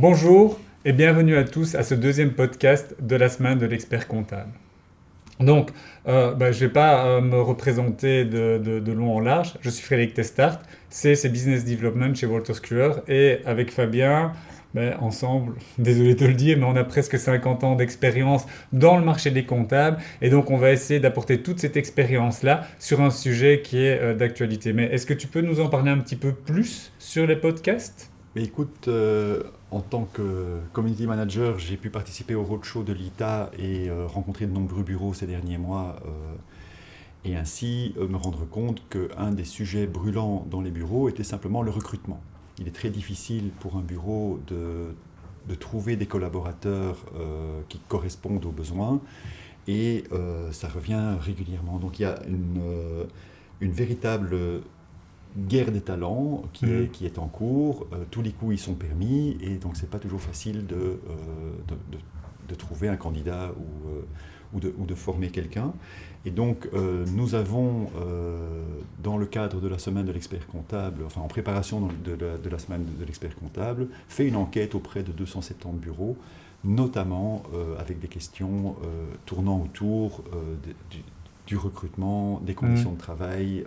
Bonjour et bienvenue à tous à ce deuxième podcast de la semaine de l'expert comptable. Donc, je ne vais pas me représenter de long en large. Je suis Frédéric Testart, c'est Business Development chez Wolters Kluwer et avec Fabien, ensemble, désolé de le dire, mais on a presque 50 ans d'expérience dans le marché des comptables et donc on va essayer d'apporter toute cette expérience-là sur un sujet qui est d'actualité. Mais est-ce que tu peux nous en parler un petit peu plus sur les podcasts ? Mais écoute, en tant que community manager, j'ai pu participer au roadshow de l'ITA et rencontrer de nombreux bureaux ces derniers mois et ainsi me rendre compte qu'un des sujets brûlants dans les bureaux était simplement le recrutement. Il est très difficile pour un bureau de trouver des collaborateurs qui correspondent aux besoins et ça revient régulièrement. Donc il y a une véritable guerre des talents qui est en cours, tous les coups y sont permis et donc c'est pas toujours facile de trouver un candidat ou de former quelqu'un. Et donc nous avons dans le cadre de la semaine de l'expert comptable, enfin en préparation de la semaine de l'expert comptable, fait une enquête auprès de 270 bureaux, notamment avec des questions tournant autour du recrutement, des conditions de travail,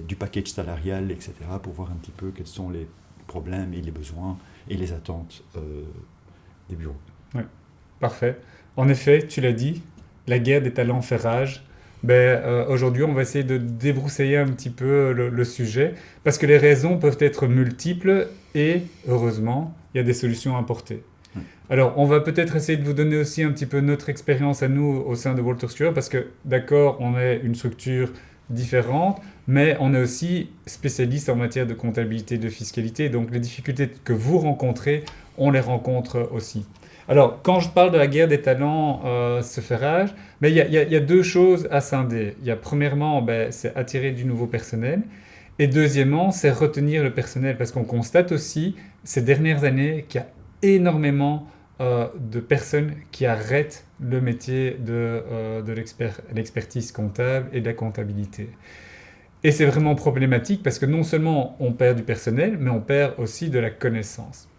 du package salarial, etc., pour voir un petit peu quels sont les problèmes et les besoins et les attentes des bureaux. Oui, parfait. En effet, tu l'as dit, la guerre des talents fait rage. Aujourd'hui, on va essayer de débroussailler un petit peu le sujet, parce que les raisons peuvent être multiples et, heureusement, il y a des solutions à apporter. Alors, on va peut-être essayer de vous donner aussi un petit peu notre expérience à nous au sein de Wolters Kluwer, parce que, d'accord, on est une structure différente, mais on est aussi spécialiste en matière de comptabilité et de fiscalité. Donc, les difficultés que vous rencontrez, on les rencontre aussi. Alors, quand je parle de la guerre des talents, ce fait rage, mais il y a deux choses à scinder. Il y a premièrement, c'est attirer du nouveau personnel. Et deuxièmement, c'est retenir le personnel, parce qu'on constate aussi ces dernières années qu'il y a énormément de personnes qui arrêtent le métier de l'expertise comptable et de la comptabilité. Et c'est vraiment problématique parce que non seulement on perd du personnel, mais on perd aussi de la connaissance.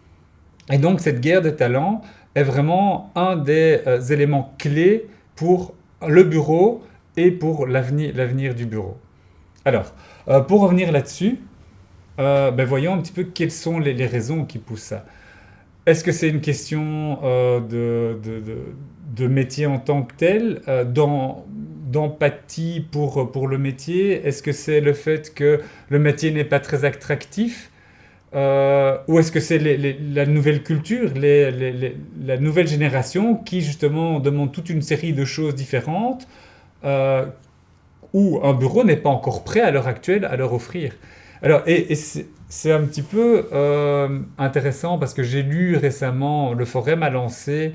Et donc cette guerre des talents est vraiment un des éléments clés pour le bureau et pour l'avenir du bureau. Alors, pour revenir là-dessus, voyons un petit peu quelles sont les raisons qui poussent ça. Est-ce que c'est une question de métier en tant que tel, d'empathie pour le métier? Est-ce que c'est le fait que le métier n'est pas très attractif? Ou est-ce que c'est la nouvelle culture, la nouvelle génération qui justement demande toute une série de choses différentes où un bureau n'est pas encore prêt à l'heure actuelle à leur offrir? Alors, et c'est un petit peu intéressant parce que j'ai lu récemment, le Forum a lancé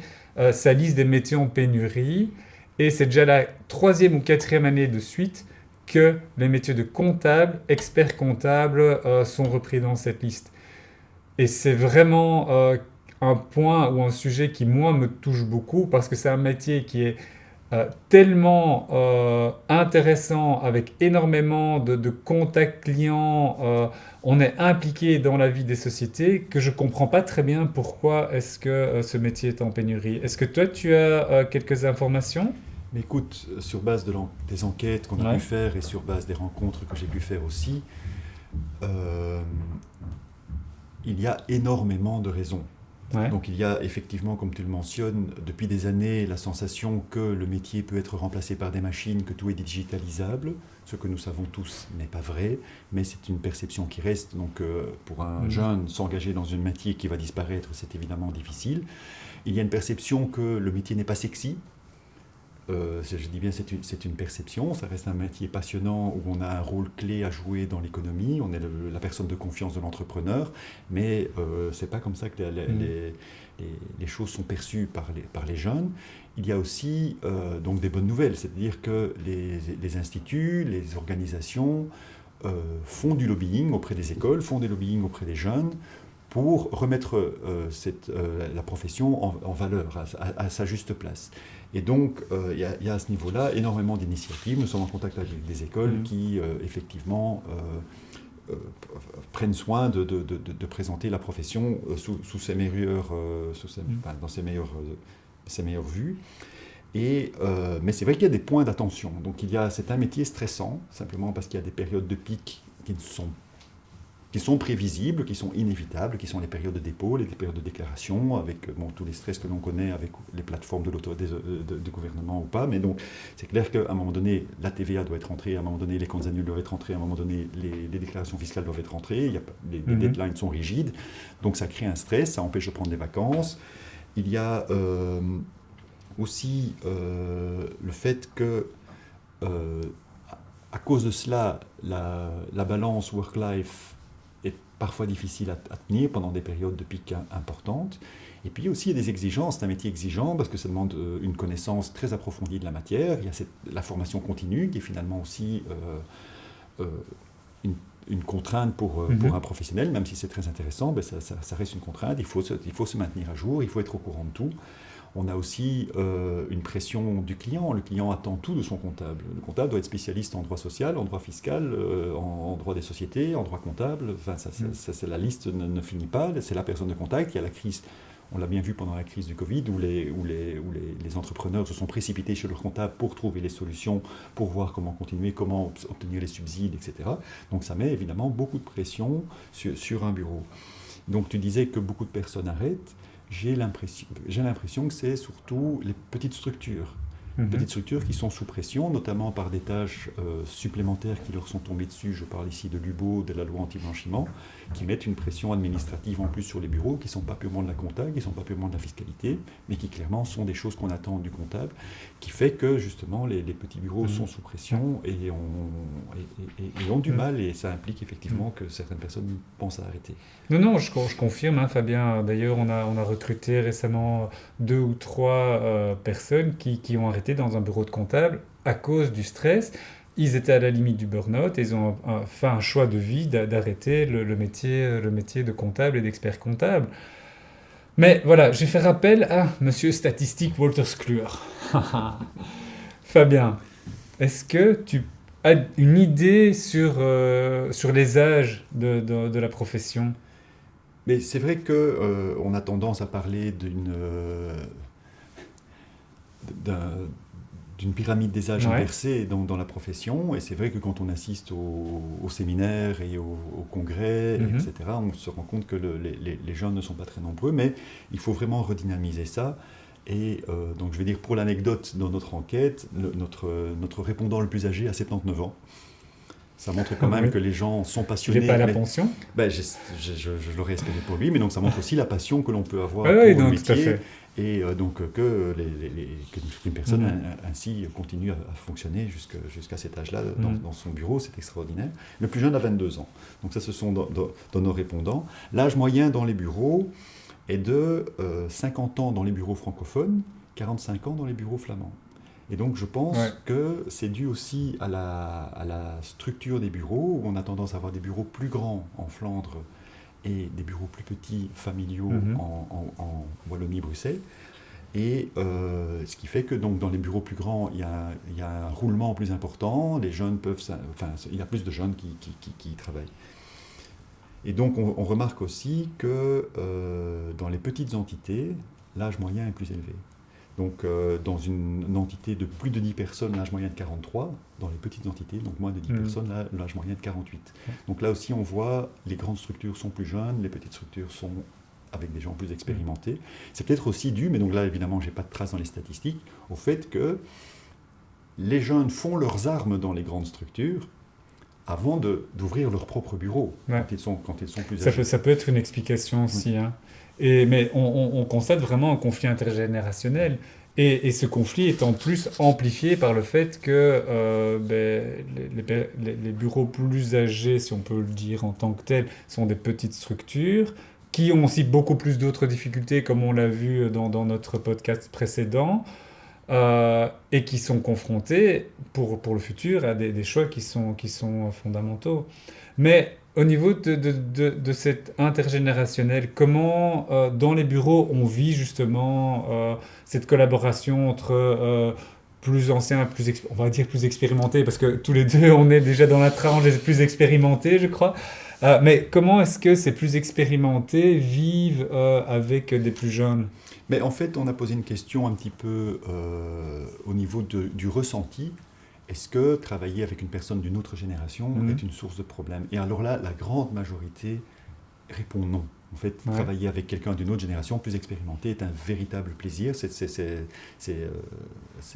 sa liste des métiers en pénurie et c'est déjà la 3e ou 4e année de suite que les métiers de comptable, expert comptable sont repris dans cette liste. Et c'est vraiment un point ou un sujet qui, moi, me touche beaucoup parce que c'est un métier qui est tellement intéressant avec énormément de contacts clients, on est impliqué dans la vie des sociétés que je ne comprends pas très bien pourquoi est-ce que ce métier est en pénurie. Est-ce que toi tu as quelques informations? Mais écoute, sur base des enquêtes qu'on a pu faire et sur base des rencontres que j'ai pu faire aussi, il y a énormément de raisons. Ouais. Donc il y a effectivement, comme tu le mentionnes, depuis des années, la sensation que le métier peut être remplacé par des machines, que tout est digitalisable. Ce que nous savons tous n'est pas vrai, mais c'est une perception qui reste. Donc pour un jeune, s'engager dans un métier qui va disparaître, c'est évidemment difficile. Il y a une perception que le métier n'est pas sexy. Je dis bien c'est une perception, ça reste un métier passionnant où on a un rôle clé à jouer dans l'économie, on est la personne de confiance de l'entrepreneur, mais c'est pas comme ça que les choses sont perçues par les jeunes. Il y a aussi donc des bonnes nouvelles, c'est-à-dire que les instituts, les organisations font du lobbying auprès des écoles, font des lobbying auprès des jeunes pour remettre la profession en valeur, à sa juste place. Et donc, il y a à ce niveau-là énormément d'initiatives. Nous sommes en contact avec des écoles qui, effectivement, prennent soin de présenter la profession sous ses meilleures, dans ses meilleures vues. Mais c'est vrai qu'il y a des points d'attention. Donc c'est un métier stressant, simplement parce qu'il y a des périodes de pic qui sont prévisibles, qui sont inévitables, qui sont les périodes de dépôt, les périodes de déclaration, avec tous les stress que l'on connaît avec les plateformes du gouvernement ou pas. Mais donc, c'est clair qu'à un moment donné, la TVA doit être rentrée, à un moment donné, les comptes annuels doivent être rentrés, à un moment donné, les déclarations fiscales doivent être rentrées, les deadlines sont rigides, donc ça crée un stress, ça empêche de prendre des vacances. Il y a aussi le fait que, à cause de cela, la balance work-life est parfois difficile à tenir pendant des périodes de pic importantes. Et puis aussi, il y a des exigences. C'est un métier exigeant parce que ça demande une connaissance très approfondie de la matière. Il y a la formation continue qui est finalement aussi une contrainte pour un professionnel, même si c'est très intéressant, ben ça reste une contrainte. Il faut se maintenir à jour, il faut être au courant de tout. On a aussi une pression du client. Le client attend tout de son comptable. Le comptable doit être spécialiste en droit social, en droit fiscal, en droit des sociétés, en droit comptable. Enfin, la liste ne finit pas. C'est la personne de contact. Il y a la crise. On l'a bien vu pendant la crise du Covid, où les entrepreneurs se sont précipités chez leur comptable pour trouver les solutions, pour voir comment continuer, comment obtenir les subsides, etc. Donc ça met évidemment beaucoup de pression sur un bureau. Donc tu disais que beaucoup de personnes arrêtent. J'ai l'impression que c'est surtout les petites structures. Petites structures qui sont sous pression, notamment par des tâches supplémentaires qui leur sont tombées dessus. Je parle ici de l'UBO, de la loi anti-blanchiment, qui mettent une pression administrative en plus sur les bureaux, qui ne sont pas purement de la compta, qui ne sont pas purement de la fiscalité, mais qui clairement sont des choses qu'on attend du comptable, qui fait que justement les petits bureaux sont sous pression et ont du mal, et ça implique effectivement que certaines personnes pensent à arrêter. Non, je confirme, hein, Fabien. D'ailleurs, on a recruté récemment 2 ou 3 personnes qui ont arrêté dans un bureau de comptable à cause du stress. Ils étaient à la limite du burn-out et ils ont fait un choix de vie d'arrêter le métier de comptable et d'expert comptable. Mais voilà, j'ai fait appel à Monsieur Statistique Walter Sclure. Fabien, est-ce que tu as une idée sur les âges de la profession ? Mais c'est vrai qu'on a tendance à parler d'une pyramide des âges inversée dans la profession, et c'est vrai que quand on assiste aux séminaires et aux congrès, etc., on se rend compte que les jeunes ne sont pas très nombreux, mais il faut vraiment redynamiser ça. Et donc je vais dire, pour l'anecdote, dans notre enquête, notre répondant le plus âgé a 79 ans. Ça montre quand même que les gens sont passionnés. J'ai pas la pension. Je l'aurais espéré pour lui, mais donc ça montre aussi la passion que l'on peut avoir pour le métier. Tout à fait. Et donc qu'une personne ainsi continue à fonctionner jusqu'à cet âge-là dans son bureau, c'est extraordinaire. Le plus jeune a 22 ans. Donc ça, ce sont dans nos répondants. L'âge moyen dans les bureaux est de 50 ans dans les bureaux francophones, 45 ans dans les bureaux flamands. Et donc je pense que c'est dû aussi à la structure des bureaux, où on a tendance à avoir des bureaux plus grands en Flandre et des bureaux plus petits, familiaux, en Wallonie-Bruxelles. Et ce qui fait que donc, dans les bureaux plus grands, il y a un roulement plus important, il y a plus de jeunes qui y travaillent. Et donc on remarque aussi que dans les petites entités, l'âge moyen est plus élevé. Donc dans une entité de plus de 10 personnes, l'âge moyen de 43. Dans les petites entités, donc moins de 10 personnes, l'âge moyen de 48. Donc là aussi, on voit les grandes structures sont plus jeunes, les petites structures sont avec des gens plus expérimentés. C'est peut-être aussi dû, mais donc là, évidemment, je n'ai pas de traces dans les statistiques, au fait que les jeunes font leurs armes dans les grandes structures avant d'ouvrir leur propre bureau, quand ils sont plus âgés. Ça peut être une explication aussi, hein. Mais on constate vraiment un conflit intergénérationnel. Et ce conflit est en plus amplifié par le fait que les bureaux plus âgés, si on peut le dire en tant que tels, sont des petites structures qui ont aussi beaucoup plus d'autres difficultés, comme on l'a vu dans notre podcast précédent, et qui sont confrontés pour le futur à des choix qui sont fondamentaux. Mais au niveau de cet intergénérationnel, comment dans les bureaux on vit justement cette collaboration entre plus anciens, on va dire plus expérimentés, parce que tous les deux on est déjà dans la tranche des plus expérimentés, je crois. Mais comment est-ce que ces plus expérimentés vivent avec des plus jeunes? Mais en fait, on a posé une question un petit peu au niveau du ressenti. Est-ce que travailler avec une personne d'une autre génération Mhm. est une source de problème? Et alors là, la grande majorité répond non. En fait, Ouais. travailler avec quelqu'un d'une autre génération plus expérimentée est un véritable plaisir. C'est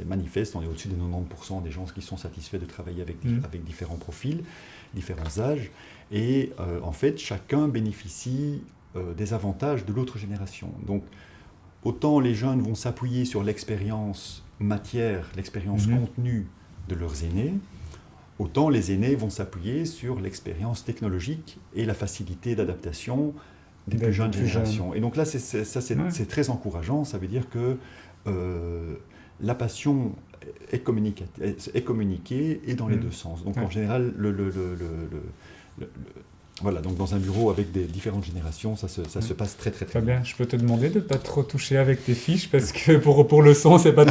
manifeste. On est au-dessus des 90% des gens qui sont satisfaits de travailler Mhm. avec différents profils, différents âges. Et en fait, chacun bénéficie des avantages de l'autre génération. Donc, autant les jeunes vont s'appuyer sur l'expérience matière, l'expérience Mhm. contenue de leurs aînés, autant les aînés vont s'appuyer sur l'expérience technologique et la facilité d'adaptation des plus Des jeunes plus jeunes. générations. Et donc là, Ouais. c'est très encourageant. Ça veut dire que euh, la passion est communiquée et dans les deux Mhm. sens. Donc en Ouais. général, le- voilà, donc dans un bureau avec des différentes générations, ça Ouais. se passe très très très bien. Fabien, je peux te demander de ne pas trop toucher avec tes fiches parce que pour le son, c'est pas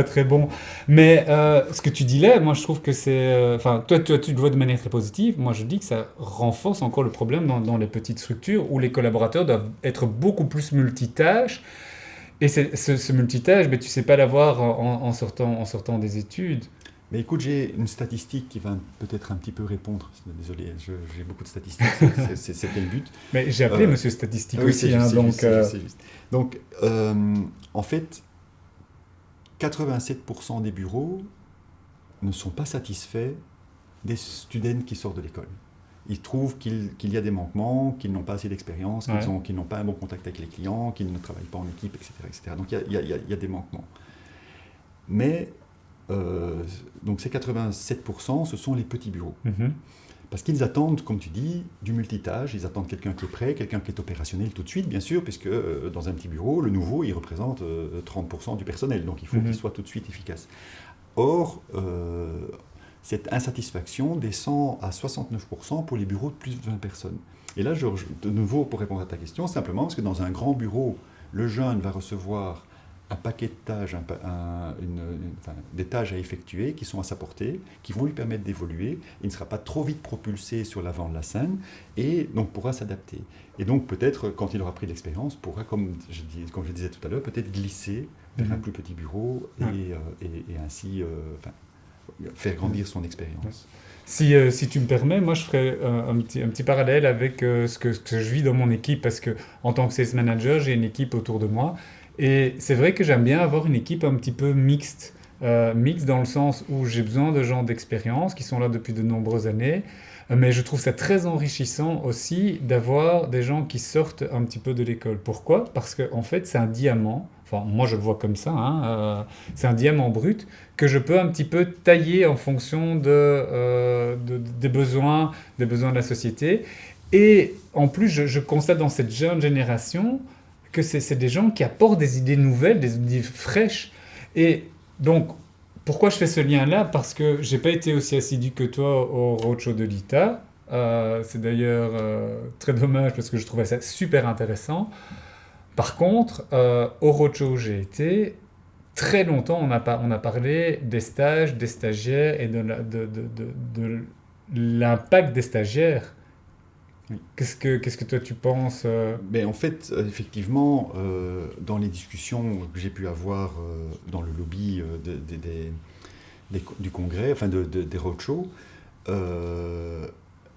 très bon. Mais ce que tu dis là, moi je trouve que c'est. Enfin, toi, tu le vois de manière très positive. Moi je dis que ça renforce encore le problème dans les petites structures où les collaborateurs doivent être beaucoup plus multitâches. Et ce multitâche, ben, tu sais pas l'avoir en sortant des études. Mais écoute, j'ai une statistique qui va peut-être un petit peu répondre. Désolé, j'ai beaucoup de statistiques, c'était le but. Mais j'ai appelé Euh, Monsieur ah Statistique oui, c'est aussi, juste, hein, c'est juste, donc. c'est juste, c'est juste. Donc, en fait, 87% des bureaux ne sont pas satisfaits des students qui sortent de l'école. Ils trouvent qu'il y a des manquements, qu'ils n'ont pas assez d'expérience, Ouais. qu'ils n'ont pas un bon contact avec les clients, qu'ils ne travaillent pas en équipe, etc. etc. Donc il y a des manquements. Mais donc ces 87%, ce sont les petits bureaux. Mhm. Parce qu'ils attendent, comme tu dis, du multitâche, ils attendent quelqu'un qui est prêt, quelqu'un qui est opérationnel tout de suite, bien sûr, puisque dans un petit bureau, le nouveau, il représente 30% du personnel, donc il faut qu'il Mhm. soit tout de suite efficace. Or, cette insatisfaction descend à 69% pour les bureaux de plus de 20 personnes. Et là, de nouveau, pour répondre à ta question, simplement parce que dans un grand bureau, le jeune va recevoir un paquet de tâches, enfin, des tâches à effectuer qui sont à sa portée, qui vont lui permettre d'évoluer. Il ne sera pas trop vite propulsé sur l'avant de la scène et donc pourra s'adapter. Et donc peut-être, quand il aura pris de l'expérience, pourra, comme je disais tout à l'heure, peut-être glisser vers un Mhm. plus petit bureau Ouais. et ainsi enfin, faire grandir son expérience. Si tu me permets, moi je ferais un petit parallèle avec ce que je vis dans mon équipe parce que en tant que sales manager, j'ai une équipe autour de moi et c'est vrai que j'aime bien avoir une équipe un petit peu mixte. Mixte dans le sens où j'ai besoin de gens d'expérience qui sont là depuis de nombreuses années, mais je trouve ça très enrichissant aussi d'avoir des gens qui sortent un petit peu de l'école. Pourquoi? Parce que en fait c'est un diamant, enfin moi je le vois comme ça, hein, c'est un diamant brut que je peux un petit peu tailler en fonction des besoins de la société. Et en plus, je constate dans cette jeune génération que c'est des gens qui apportent des idées nouvelles, des idées fraîches. Et donc, pourquoi je fais ce lien-là? Parce que j'ai pas été aussi assidu que toi au roadshow de l'ITA. C'est d'ailleurs très dommage parce que je trouvais ça super intéressant. Par contre, au roadshow où j'ai été, très longtemps, on a parlé des stages, des stagiaires et de l'impact des stagiaires. Oui. Qu'est-ce que toi tu penses Mais en fait, effectivement, dans les discussions que j'ai pu avoir dans le lobby du congrès, enfin des roadshows, euh,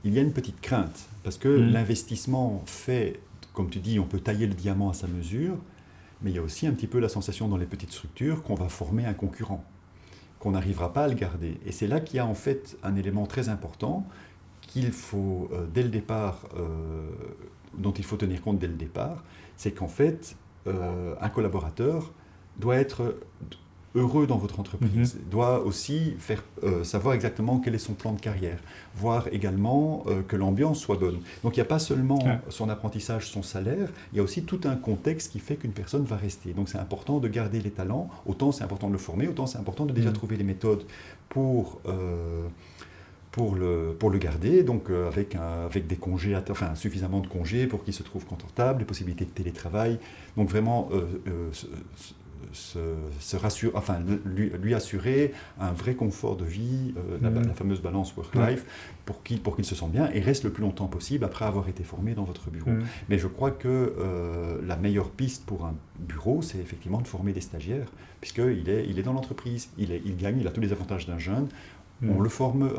il y a une petite crainte. Parce que Hmm. l'investissement fait, comme tu dis, on peut tailler le diamant à sa mesure, mais il y a aussi un petit peu la sensation dans les petites structures qu'on va former un concurrent, qu'on n'arrivera pas à le garder. Et c'est là qu'il y a en fait un élément très important qu'il faut, dès le départ, dont il faut tenir compte dès le départ, c'est qu'en fait, un collaborateur doit être heureux dans votre Mhm. entreprise, doit aussi savoir exactement quel est son plan de carrière, voir également que l'ambiance soit bonne. Donc il n'y a pas seulement Ouais. son apprentissage, son salaire, il y a aussi tout un contexte qui fait qu'une personne va rester. Donc c'est important de garder les talents, autant c'est important de le former, autant c'est important de déjà Hmm. trouver les méthodes pour... pour le garder, donc avec des congés, enfin suffisamment de congés pour qu'il se trouve confortable, les possibilités de télétravail. Donc vraiment lui assurer un vrai confort de vie, la fameuse balance work-life, pour qu'il se sente bien et reste le plus longtemps possible après avoir été formé dans votre bureau. Mais je crois que la meilleure piste pour un bureau, c'est effectivement de former des stagiaires, puisqu'il est dans l'entreprise, il gagne, il a tous les avantages d'un jeune. On le forme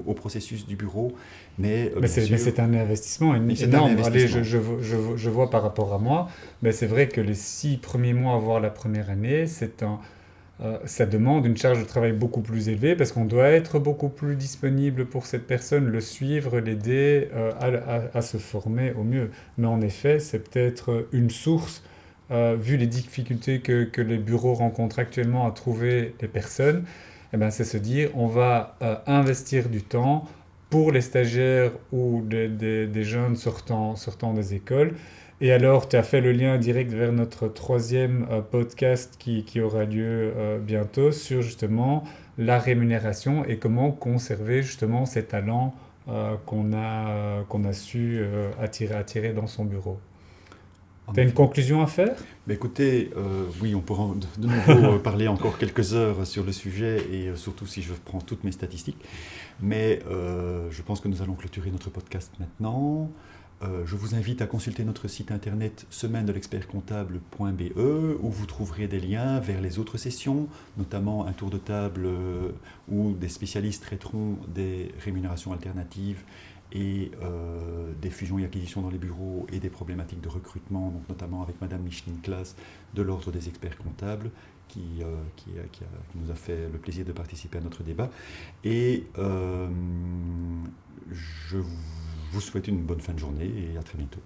au processus du bureau, mais c'est un investissement énorme. Allez, je vois par rapport à moi, mais c'est vrai que les 6 premiers mois, voire la première année, ça demande une charge de travail beaucoup plus élevée parce qu'on doit être beaucoup plus disponible pour cette personne, le suivre, l'aider à se former au mieux. Mais en effet, c'est peut-être une source, vu les difficultés que les bureaux rencontrent actuellement à trouver les personnes. Eh ben, c'est se dire, on va investir du temps pour les stagiaires ou des jeunes sortant des écoles. Et alors, tu as fait le lien direct vers notre 3e podcast qui aura lieu bientôt sur justement la rémunération et comment conserver justement ces talents qu'on a su attirer dans son bureau. Tu as une conclusion à faire ? Mais écoutez, oui, on pourra de nouveau parler encore quelques heures sur le sujet et surtout si je prends toutes mes statistiques. Mais je pense que nous allons clôturer notre podcast maintenant. Je vous invite à consulter notre site internet semaine-de-l'expert-comptable.be où vous trouverez des liens vers les autres sessions, notamment un tour de table où des spécialistes traiteront des rémunérations alternatives et des fusions et acquisitions dans les bureaux et des problématiques de recrutement, donc notamment avec Madame Micheline-Claes de l'Ordre des experts comptables qui nous a fait le plaisir de participer à notre débat. Et je vous souhaite une bonne fin de journée et à très bientôt.